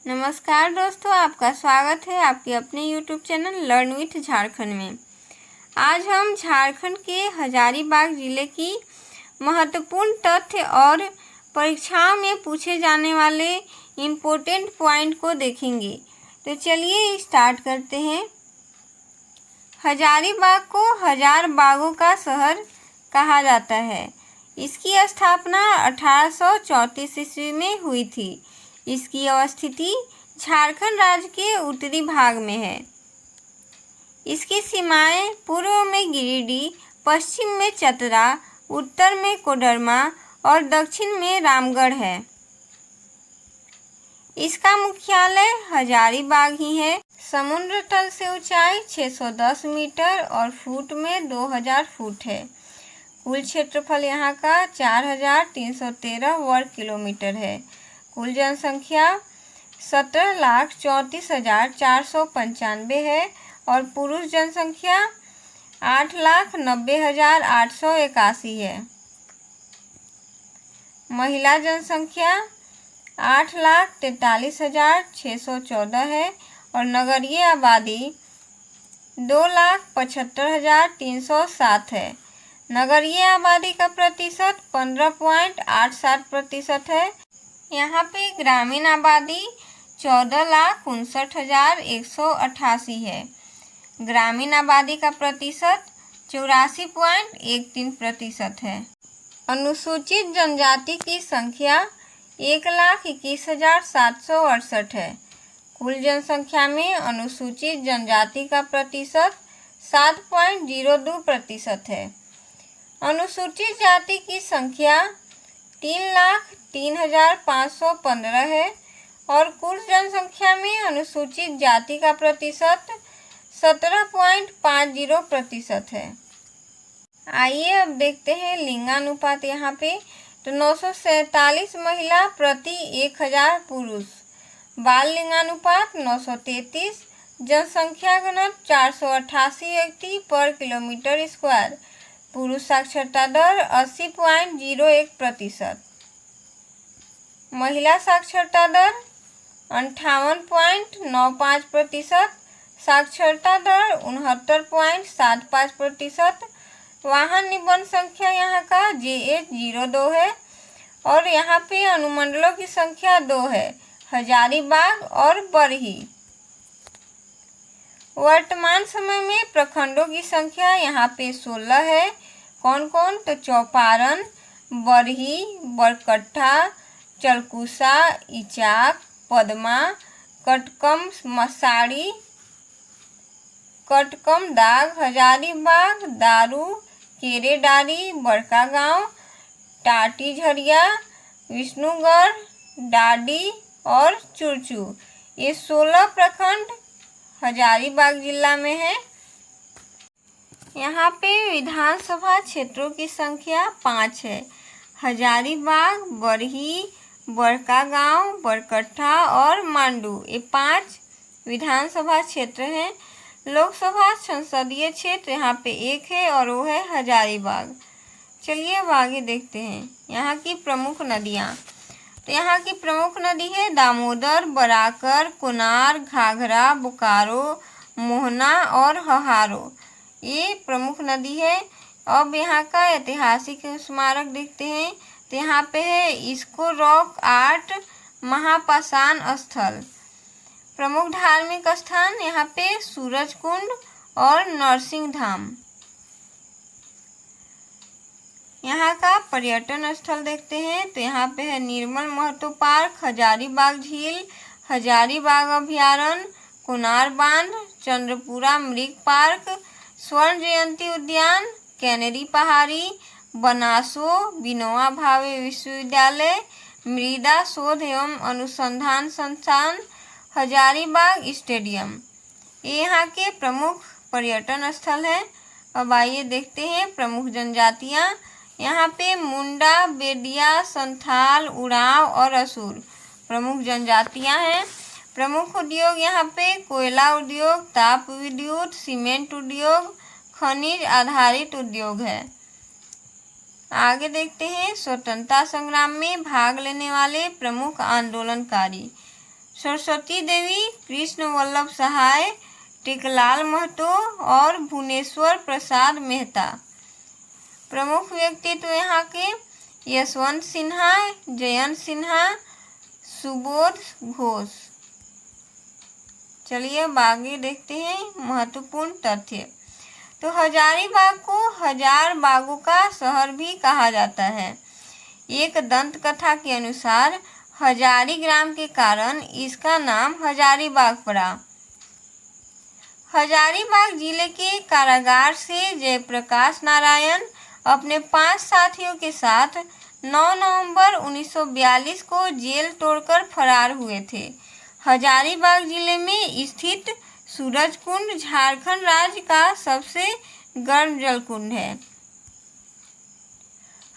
नमस्कार दोस्तों, आपका स्वागत है आपके अपने YouTube channel learn with Jharkhand में। आज हम झारखंड के हजारीबाग ज़िले की महत्वपूर्ण तथ्य और परीक्षाओं में पूछे जाने वाले इम्पोर्टेंट पॉइंट को देखेंगे। तो चलिए स्टार्ट करते हैं। हजारीबाग को हजार बागों का शहर कहा जाता है। इसकी स्थापना 1834 ईस्वी में हुई थी। इसकी अवस्थिति झारखंड राज्य के उत्तरी भाग में है। इसकी सीमाएं पूर्व में गिरिडीह, पश्चिम में चतरा, उत्तर में कोडरमा और दक्षिण में रामगढ़ है। इसका मुख्यालय हजारीबाग ही है। समुद्र तल से ऊंचाई 610 मीटर और फुट में 2000 फुट है। कुल क्षेत्रफल यहाँ का 4313 वर्ग किलोमीटर है। कुल जनसंख्या 17,34,495 है और पुरुष जनसंख्या 8,90,881 है। महिला जनसंख्या 8,43,614 है और नगरीय आबादी 2,75,307 है। नगरीय आबादी का प्रतिशत 15.87% है। यहाँ पे ग्रामीण आबादी 14,59,188 है। ग्रामीण आबादी का प्रतिशत 84.13% है। अनुसूचित जनजाति की संख्या 1,21,768 है। कुल जनसंख्या में अनुसूचित जनजाति का प्रतिशत 7.02% है। अनुसूचित जाति की संख्या 3,03,515 है और कुल जनसंख्या में अनुसूचित जाति का प्रतिशत 17.50% है। आइए अब देखते हैं लिंगानुपात। यहाँ पे तो 947 महिला प्रति 1000 पुरुष। बाल लिंगानुपात 933। जनसंख्या घनत्व 488 व्यक्ति पर किलोमीटर स्क्वायर। पुरुष साक्षरता दर 80.01%। महिला साक्षरता दर 58.95%। साक्षरता दर 69.75%। वाहन निबंध संख्या यहाँ का JH02 है और यहाँ पे अनुमंडलों की संख्या 2 है, हजारीबाग और बरही। वर्तमान समय में प्रखंडों की संख्या यहाँ पे 16 है। कौन कौन? तो चौपारण, बरही, बरकट्ठा, चलकुसा, इचाक, पदमा, कटकम मसाड़ी, कटकम दाग, हजारीबाग, दारू, केरेडारी, बड़का गांव, टाटी झरिया, विष्णुगढ़, डाडी और चुरचू। ये 16 प्रखंड हजारीबाग जिला में है। यहाँ पे विधानसभा क्षेत्रों की संख्या 5 है। हजारीबाग, बरही, बड़का गांव, बरकट्ठा और मांडू, ये 5 विधानसभा क्षेत्र हैं। लोकसभा संसदीय क्षेत्र यहाँ पे 1 है और वो है हजारीबाग। चलिए अब आगे देखते हैं यहाँ की प्रमुख नदियाँ। तो यहाँ की प्रमुख नदी है दामोदर, बराकर, कुनार, घाघरा, बोकारो, मोहना और हहारो। ये प्रमुख नदी है। अब यहाँ का ऐतिहासिक स्मारक देखते हैं। तो यहाँ पे है इसको रॉक आर्ट महापाषाण स्थल। प्रमुख धार्मिक स्थान यहाँ पे सूरज कुंड और नरसिंह धाम। यहाँ का पर्यटन स्थल देखते हैं। तो यहाँ पे है निर्मल महतो पार्क, हजारीबाग झील, हजारीबाग अभयारण्य, कुनार बांध, चंद्रपुरा मृग पार्क, स्वर्ण जयंती उद्यान, कैनेरी पहाड़ी, बनासो, विनोबा भावे विश्वविद्यालय, मृदा शोध एवं अनुसंधान संस्थान, हजारीबाग स्टेडियम। ये यहाँ के प्रमुख पर्यटन स्थल हैं। अब आइए देखते हैं प्रमुख जनजातियाँ। यहाँ पे मुंडा, बेदिया, संथाल, उरांव और असुर प्रमुख जनजातियाँ हैं। प्रमुख उद्योग यहाँ पे कोयला उद्योग, ताप विद्युत, सीमेंट उद्योग, खनिज आधारित उद्योग है। आगे देखते हैं स्वतंत्रता संग्राम में भाग लेने वाले प्रमुख आंदोलनकारी। सरस्वती देवी, कृष्ण वल्लभ सहाय, टेकलाल महतो और भुवनेश्वर प्रसाद मेहता। प्रमुख व्यक्तित्व यहाँ के यशवंत सिन्हा, जयंत सिन्हा, सुबोध घोष। चलिए अब आगे देखते हैं महत्वपूर्ण तथ्य। तो हजारीबाग को हजार बागों का शहर भी कहा जाता है। एक दंत कथा के अनुसार हजारी ग्राम के कारण इसका नाम हजारीबाग पड़ा। हजारीबाग जिले के कारागार से जयप्रकाश नारायण अपने 5 साथियों के साथ 9 नवंबर 1942 को जेल तोड़कर फरार हुए थे। हजारीबाग जिले में स्थित सूरजकुंड झारखंड राज्य का सबसे गर्म जलकुंड है।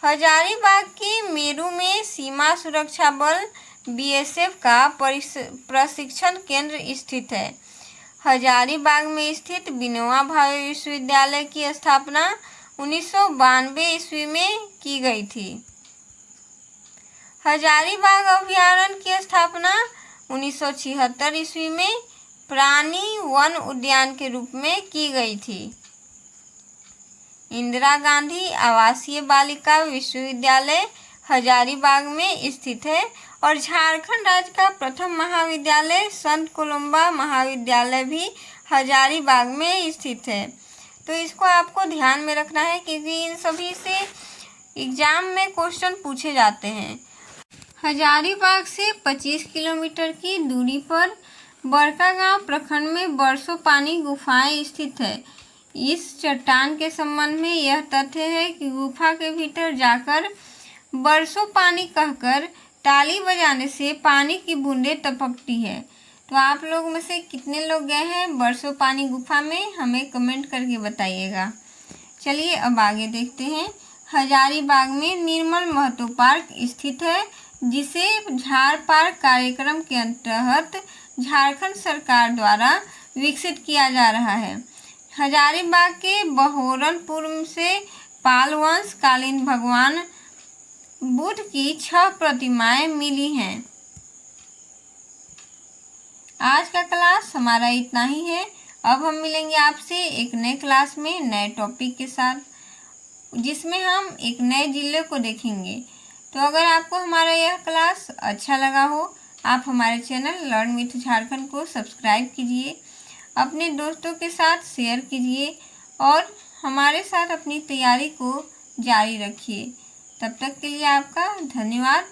हजारीबाग के मेरू में सीमा सुरक्षा बल बीएसएफ का प्रशिक्षण केंद्र स्थित है। हजारीबाग में स्थित विनोबा भावे विश्वविद्यालय की स्थापना 1992 ईस्वी में की गई थी। हजारीबाग अभयारण्य की स्थापना 1976 ईस्वी में प्राणी वन उद्यान के रूप में की गई थी। इंदिरा गांधी आवासीय बालिका विश्वविद्यालय हजारीबाग में स्थित है और झारखंड राज्य का प्रथम महाविद्यालय संत कोलम्बा महाविद्यालय भी हजारीबाग में स्थित है। तो इसको आपको ध्यान में रखना है क्योंकि इन सभी से एग्जाम में क्वेश्चन पूछे जाते हैं। हजारीबाग से 25 किलोमीटर की दूरी पर बड़कागांव प्रखंड में बरसों पानी गुफाएं स्थित है। इस चट्टान के संबंध में यह तथ्य है कि गुफा के भीतर जाकर बरसों पानी कहकर ताली बजाने से पानी की बूंदें टपकती है। तो आप लोग में से कितने लोग गए हैं बरसों पानी गुफा में, हमें कमेंट करके बताइएगा। चलिए अब आगे देखते हैं। हजारीबाग में निर्मल महतो पार्क स्थित है जिसे झार पार्क कार्यक्रम के अंतर्गत झारखंड सरकार द्वारा विकसित किया जा रहा है। हजारीबाग के बहोरनपुर से पाल वंश कालीन भगवान बुद्ध की 6 प्रतिमाएं मिली हैं। आज का क्लास हमारा इतना ही है। अब हम मिलेंगे आपसे एक नए क्लास में नए टॉपिक के साथ, जिसमें हम एक नए जिले को देखेंगे। तो अगर आपको हमारा यह क्लास अच्छा लगा हो, आप हमारे चैनल लर्न विथ झारखंड को सब्सक्राइब कीजिए, अपने दोस्तों के साथ शेयर कीजिए और हमारे साथ अपनी तैयारी को जारी रखिए। तब तक के लिए आपका धन्यवाद।